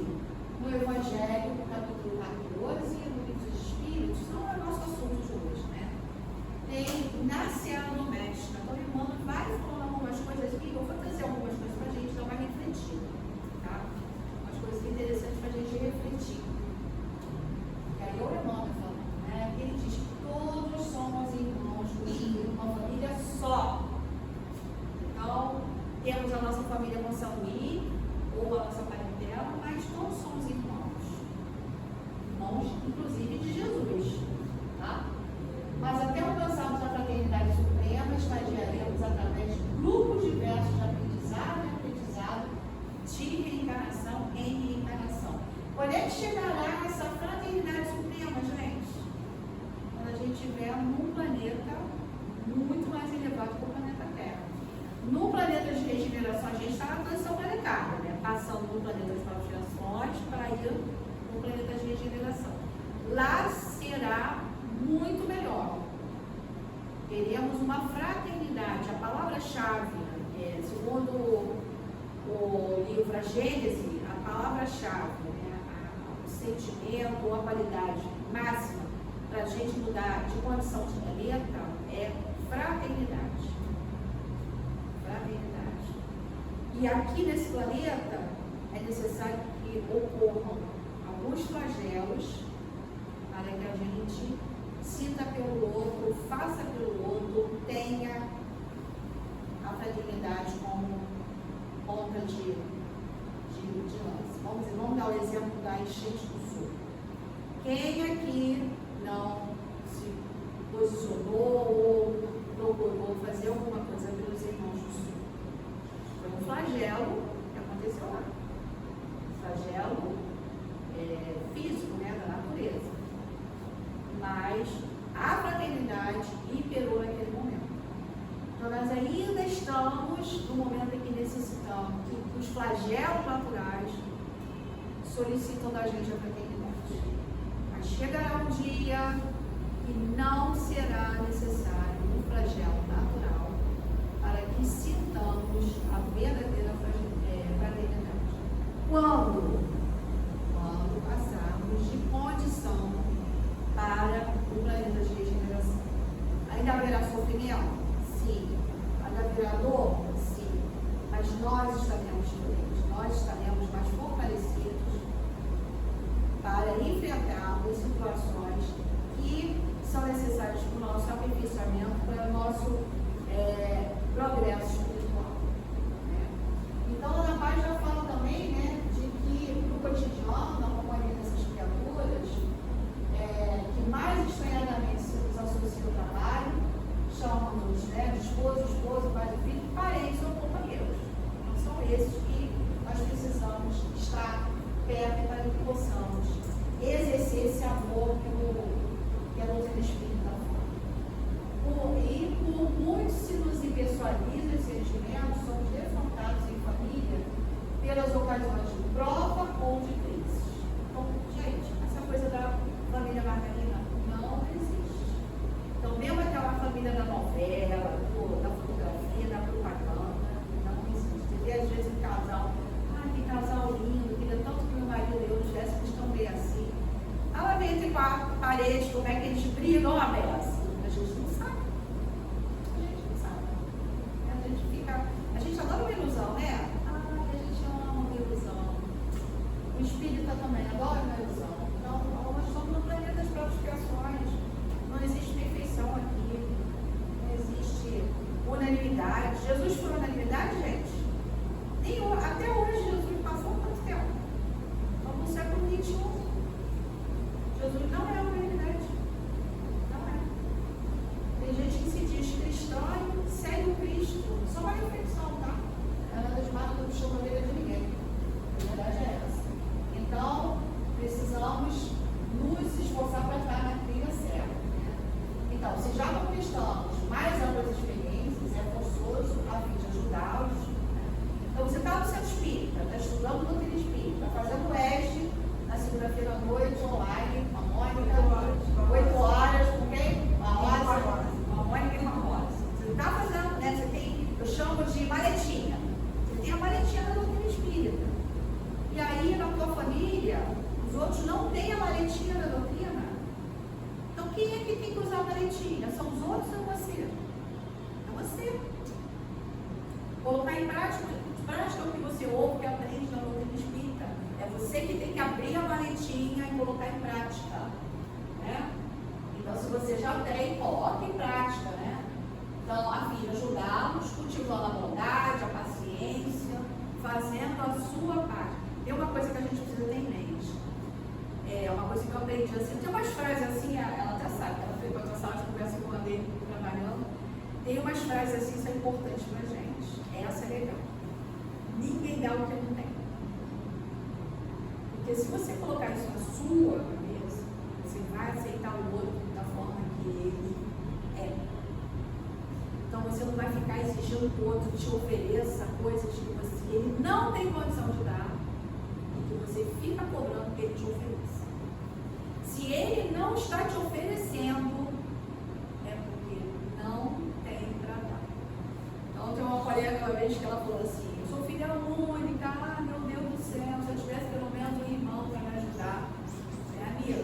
no Evangelho, no capítulo 14 e no Livro dos Espíritos, não é o nosso assunto de hoje, né? Tem na seara doméstica. Então, o irmão vai falando algumas coisas aqui, eu vou trazer algumas coisas para a gente dar uma refletida, tá? Umas coisas interessantes para a gente refletir. E aí o irmão vai falando, né? Ele diz que todos somos irmãos, uma família só. Então, temos a nossa família consanguínea, ou a nossa parentela, mas todos somos irmãos. Irmãos, inclusive, de Jesus, tá? Mas até alcançarmos a fraternidade suprema, estagiaremos através de grupos diversos de aprendizado e aprendizado, de reencarnação em reencarnação. Quando é que chegará essa fraternidade suprema, gente? Quando a gente estiver num planeta muito mais elevado que o planeta Terra. No planeta de regeneração, a gente está na transição planetária, né? Passando do planeta de transformações para ir no planeta de regeneração. Lá será muito melhor. Teremos uma fraternidade. A palavra-chave, segundo o livro A Gênese, a palavra-chave, né, o sentimento ou a qualidade máxima para a gente mudar de condição de planeta é fraternidade. Fraternidade. E aqui nesse planeta é necessário que ocorram alguns flagelos para que a gente sinta pelo outro, faça pelo outro, tenha a fraternidade como ponta de lança. Vamos dar o exemplo da enchente do sul. Quem aqui não se posicionou ou procurou fazer alguma coisa pelos irmãos do sul? Foi um flagelo que aconteceu lá. Flagelo físico, né, da natureza. Mas a fraternidade imperou naquele momento. Então nós ainda estamos no momento em que necessitamos que os flagelos naturais solicitam da gente a fraternidade. Mas chegará um dia que não será necessário um flagelo natural para que sintamos a verdadeira fraternidade. Quando passarmos de condição para o planeta de regeneração. Ainda haverá sofrimento? Sim. Ainda haverá dor? Sim. Mas nós estaremos diferentes, nós estaremos mais fortalecidos para enfrentarmos situações que são necessárias para o nosso aperfeiçoamento, para o nosso progresso espiritual. Né? Então, a Ana Paz já fala também, né, de que no cotidiano, na companhia dessas criaturas, que mais estranhadamente se nos associa ao trabalho, chamam-nos, né, de esposo, pai e filho, parentes ou companheiros. Então, são esses que nós precisamos estar perto para que possamos exercer esse amor que a doutrina espírita fala. E por muito se nos impessoaliza esse sentimento, somos defrontados em família pelas ocasiões de prova ou de crise. Então, gente, essa coisa da família margarina não existe. Então, mesmo aquela família da novela, da fotografia, da propaganda, não existe. Você vê às vezes um casal, que casal lindo, queria tanto que meu marido e eu tivessem, eles estão bem assim. Ela vê entre quatro paredes, como é que eles brigam a beça. A gente não sabe. A gente adora uma ilusão, né? A gente ama uma ilusão. O espírita também adora uma ilusão. Então, nós estamos no planeta das próprias criações. Não existe perfeição aqui. Não existe unanimidade. Jesus foi unanimidade, gente? Até hoje, Jesus passou quanto tempo? Vamos no século XXI. Jesus não é unanimidade. Não é. Tem gente que se diz cristão e segue o Cristo. Só uma reflexão, tá? Ela não mata do chão de ninguém. A verdade é essa. Então, precisamos nos esforçar para estar na trilha certa. Então, se já conquistamos mais algumas experiências, é forçoso a fim de ajudá-los. Então, você está no centro espírita, está estudando no centro espírita, está fazendo ESG na segunda-feira à noite, online, com a Mônica, 8 horas, com quem? Com a Mônica e com a Rosa. Você está fazendo, né? Você tem, eu chamo de maletinha. Você tem a maletinha da doutrina espírita. E aí, na tua família, os outros não têm a maletinha da doutrina. Então, quem é que tem que usar a maletinha? São os outros ou você? É você. Colocar em prática o que você ouve, que aprende na doutrina espírita. É você que tem que abrir a maletinha e colocar em prática. Né? Então, se você já tem, coloque em prática. Né? Então, a fim de ajudá-los, cultivando a bondade, a paciência, fazendo a sua parte. Tem uma coisa que a gente precisa ter em mente. É uma coisa que eu aprendi assim. Tem umas frases assim, ela até sabe, ela foi para outra sala de conversa com o André trabalhando. Tem umas frases assim que são importantes pra gente. Essa é legal. Ninguém dá o que não tem. Porque se você colocar isso na sua cabeça, você vai aceitar o outro da forma que ele é. Então você não vai ficar exigindo que o outro te ofereça coisas que ele não tem condição de dar e que você fica cobrando que ele te ofereça. Se ele não está te oferecendo, é porque não tem para dar. Então tem uma colega uma vez que ela falou assim: eu sou filha única, meu Deus do céu, se eu tivesse pelo menos um irmão para me ajudar. Amiga,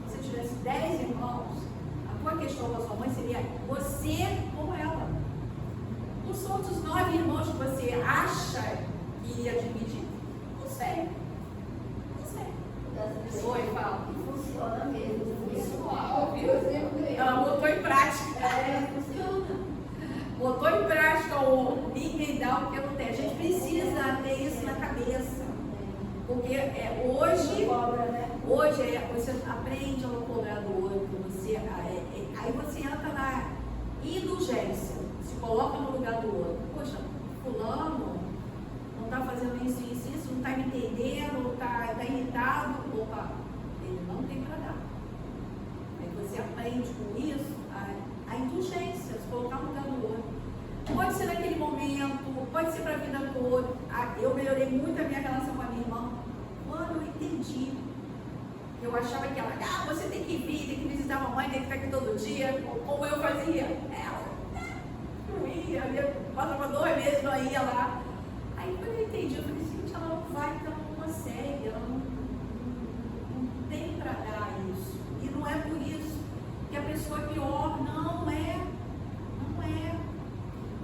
se você tivesse 10 irmãos, a tua questão com a sua mãe seria você como ela. Os outros 9 irmãos que você acha que iria dividir, não sei. Não sei. Oi, fala. Funciona mesmo. Pessoal, viu? ela botou em prática. Funciona. Botou em prática o ninguém dá o que não tem. A gente precisa ter isso na cabeça. Porque hoje você aprende a não cobrar do outro. Aí você entra na indulgência. Se coloca no lugar do outro. Poxa, fulano não está fazendo isso, não está me entendendo, está irritado. Opa, ele não tem para dar. Aí você aprende com isso a indulgência, se colocar no lugar do outro. Pode ser naquele momento, pode ser para a vida toda. Eu melhorei muito a minha relação com a minha irmã quando eu entendi. Eu achava que ela, você tem que vir, tem que visitar a mamãe, tem que ficar aqui todo dia, como eu fazia. Ela não ia, passava 2 meses, não ia lá. Aí quando eu entendi, eu falei, gente, ela não vai, porque ela não consegue, ela não tem para dar isso. E não é por isso que a pessoa é pior, não é.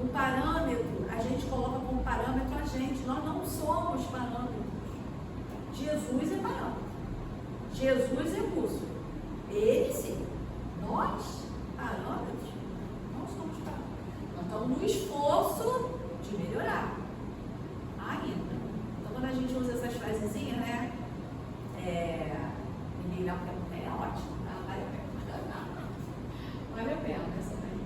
O parâmetro, a gente coloca como parâmetro a gente, nós não somos parâmetros. Jesus é parâmetro. Jesus é músico. Ele sim. Nós, parâmetros, não somos parâmetros. Nós estamos no esforço de melhorar. Ainda. Então quando a gente usa essas frasezinhas, né? Ninguém dá porque não tem, é ótimo. Tá? Vale a pena. Vale a pena essa daí.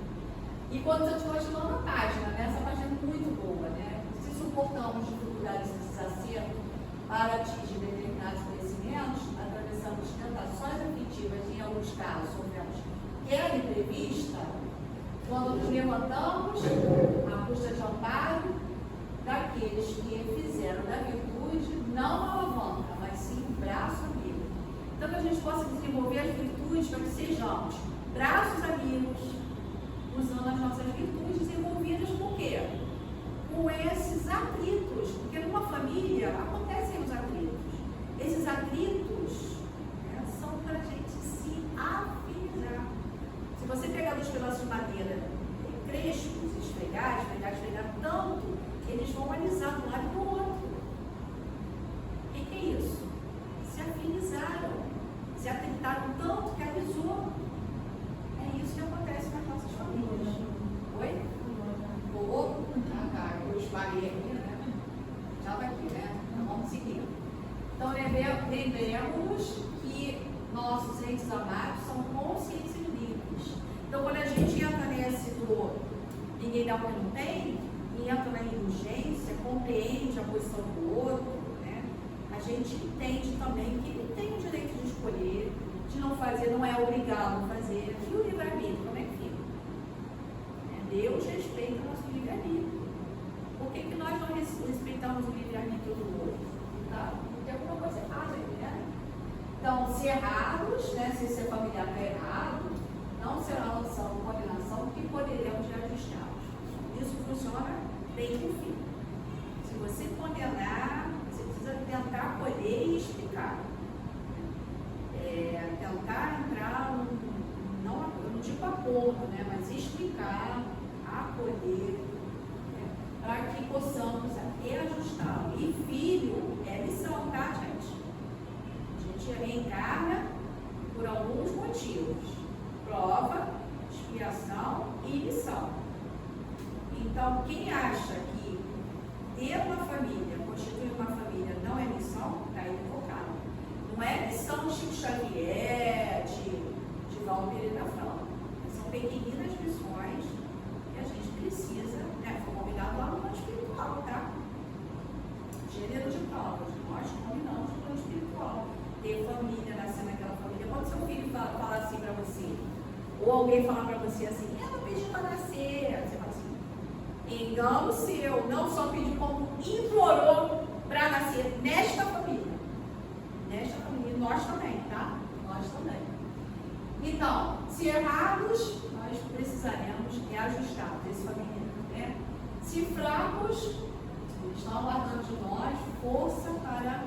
E quando eu continuo na página, né? Essa página é muito boa, né? Se suportamos dificuldades e desacertos para atingir determinados conhecimentos, atravessamos tentações afetivas e em alguns casos sofremos queda imprevista, quando nos levantamos à custa de amparo daqueles que fizeram da virtude não uma alavanca, mas sim um braço amigo. Então que a gente possa desenvolver as virtudes para que sejamos braços amigos, usando as nossas virtudes envolvidas com o quê? Com esses atritos, porque numa família acontecem os atritos. Esses atritos são para a gente se afinizar. Se você pegar 2 pedaços de madeira crespos, esfregar tanto, eles vão alisar de um lado e do outro. O que é isso? Se afinizaram, se atritaram tanto que alisou. É isso que acontece nas nossas famílias. Oi? Boa? Eu espalhei aqui, né? Já está aqui, né? Então vamos seguir. Então lembremos que nossos entes amados são consciências livres. Então quando a gente entra nesse do ninguém dá o que não tem, e entra na indulgência, compreende a posição do outro, né? A gente entende também que ele tem o direito de escolher, de não fazer, não é obrigado a fazer. E o livre-arbítrio, como é que fica? Deus respeita o nosso livre-arbítrio. Por que nós não respeitamos o livre-arbítrio do outro? Tá? Tem alguma coisa errada aí, né? Então, se errados, né? Se ser familiar é errado, não será lançado condenação que poderemos reajustá-los. Isso funciona bem no fim. Se você condenar, você precisa tentar acolher e explicar. Tentar entrar, eu não digo acordo, né? Mas explicar, acolher, né? Para que possamos reajustá-lo. E filho é missão, tá, gente? A gente reencarna por alguns motivos: prova, expiação e missão. Então, quem acha que ter uma família, constituir uma família não é missão, está equivocado. Não é missão Chico Xavier, de Valdir da Franca. São pequeninas missões que a gente precisa, né? Foi combinado lá no plano espiritual, tá? Gênero de provas. Nós combinamos no plano espiritual. Ter família, nascer naquela família. Quando seu filho fala assim para você, ou alguém falar para você assim, eu não pedi para nascer, você fala assim, engano seu, não só pediu como implorou para nascer nesta família. Nesta família, nós também, tá? Nós também. Então, se errados, nós precisaremos reajustar esse familiar, né? Se fracos, eles estão aguardando de nós força para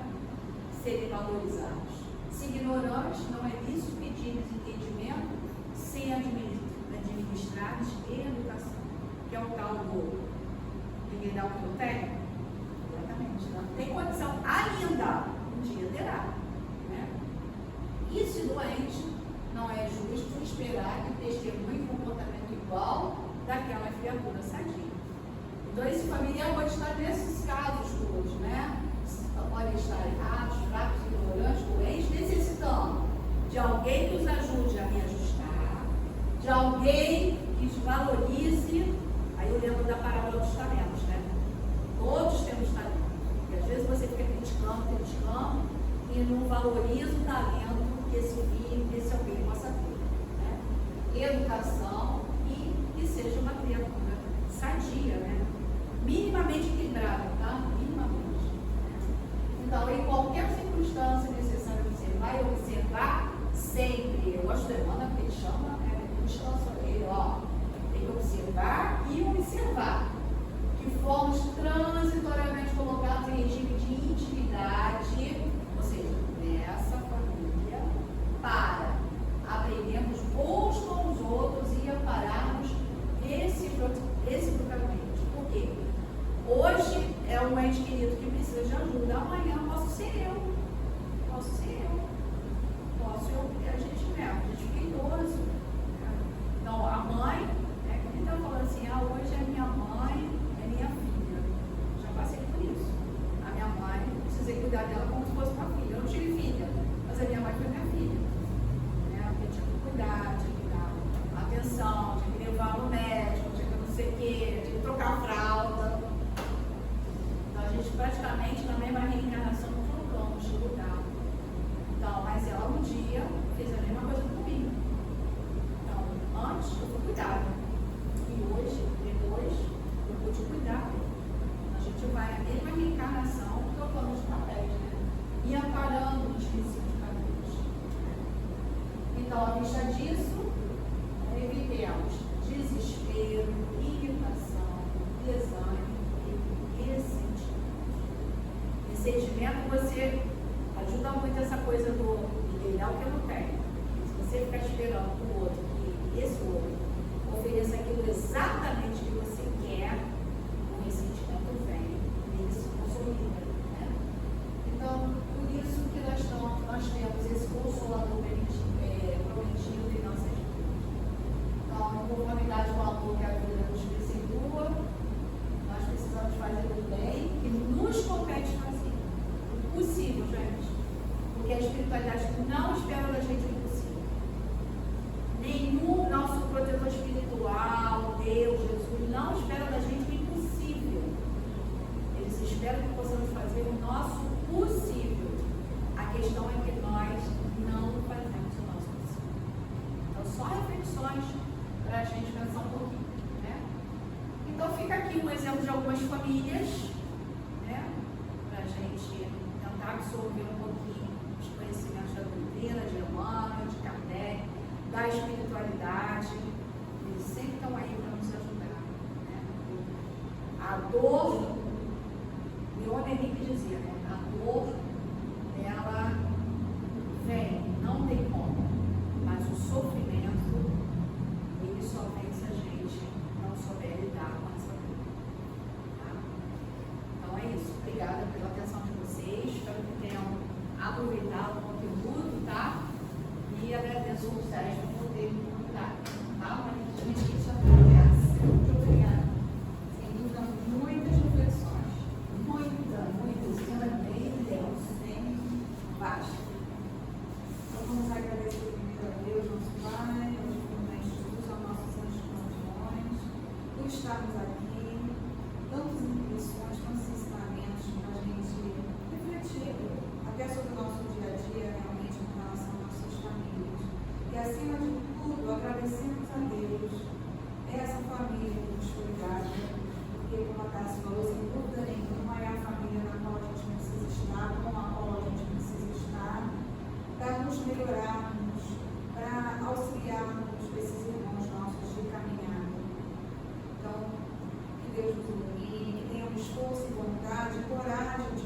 serem valorizados. Se ignorantes, não é isso pedir entendimento sem administrados e educação, que é o tal do ninguém dá o que não tem. Exatamente, não tem condição ainda, um dia terá, né? E se doente, não é justo esperar que testemunhe um comportamento igual daquela criatura sadia. Então, esse familiar pode estar nesses casos todos, né? Podem estar errados, fracos, ignorantes, doentes, necessitando de alguém que os ajude a me ajustar, de alguém que os valorize. Aí eu lembro da parábola dos talentos, né? Todos temos talento. E às vezes você fica criticando e não valoriza o talento que esse filho, que esse alguém possa ter, né? Educação e que seja uma criatura sadia, né? Minimamente equilibrada, tá? Minimamente. Então, em qualquer circunstância necessária, você vai observar sempre. Eu gosto de Emmanuel, porque ele chama, né? Ele, ó, tem que observar e observar que fomos transitoriamente colocados em regime de intimidade, ou seja, nessa família, para aprendermos uns com os outros e ampararmos reciprocamente. Por quê? Hoje é um ente querido que precisa de ajuda, amanhã posso ser eu. A gente fica idoso. Então, a mãe, né, quando ele está falando assim, hoje é minha mãe, é minha filha. Já passei por isso. A minha mãe, precisei cuidar dela como se fosse uma filha. Eu não tive filha, mas a minha mãe foi minha filha. Né? Eu tinha que cuidar, tinha que dar atenção, tinha que levar no médico, tinha que não sei o quê, tinha que trocar a fralda. Então, a gente praticamente, na mesma reencarnação, trocamos de lugar. Então, mas ela um dia fez a mesma coisa comigo. Então, antes eu fui cuidada. E hoje, depois, eu pude cuidar. A gente vai na mesma reencarnação trocando os papéis, né? E amparando os princípios de cada um. Então, à vista disso, evitemos desespero, irritação, desânimo e ressentimento. Ressentimento, você ajuda muito essa coisa do ele é o que eu não tenho. Se você ficar esperando o outro, que esse outro ofereça aquilo exatamente que você quer, o ressentimento vem e ele se consolida, né? Então, por isso que nós temos esse consolador prometido em nossas vidas. Então, em conformidade com o amor que a vida nos preceitua, nós precisamos fazer o bem que nos compete fazer. O possível, gente. Porque a espiritualidade não espera da gente o impossível. Nenhum nosso protetor espiritual, Deus, Jesus, não espera da gente o impossível. Eles esperam que possamos fazer o nosso possível. A questão é que nós não fazemos o nosso possível. Então, só reflexões para a gente pensar um pouquinho, né? Então, fica aqui um exemplo de algumas famílias, né? Para a gente tentar absorver um pouquinho os conhecimentos da doutrina, de Emmanuel, de Kardec, da espiritualidade. Eles sempre estão aí para nos ajudar, né? A dor, Leon Henrique dizia, né? A dor, ela vem, não tem como, mas o sofrimento, ele só vem se a gente não souber lidar com essa dor, tá? Então é isso, obrigada pela atenção de vocês, espero que tenham aproveitado o conteúdo, tá? E agradeço o Sérgio por ter me convidado, tá? Para transmitir essa conversa. Muito obrigada. Sem dúvida, muitas reflexões. Muitas. Bem Deus, bem baixo. Então, vamos agradecer primeiro a Deus, nosso Pai, aos irmãos Jesus, aos nossos anjos guardiões, por estarmos aqui, tantas impressões, tantos ensinamentos para a gente refletir, até sobre o nosso dia a dia, realmente, com relação às nossas famílias. E, acima de tudo, agradecemos a Deus, essa família que nos foi dada, porque, como a Tassi falou, sem dúvida nenhuma, é a família na qual a gente precisa estar, com a qual a gente precisa estar, para nos melhorarmos, para auxiliarmos esses irmãos nossos de caminhada. Então, que Deus nos ilumine, que tenhamos força e vontade, coragem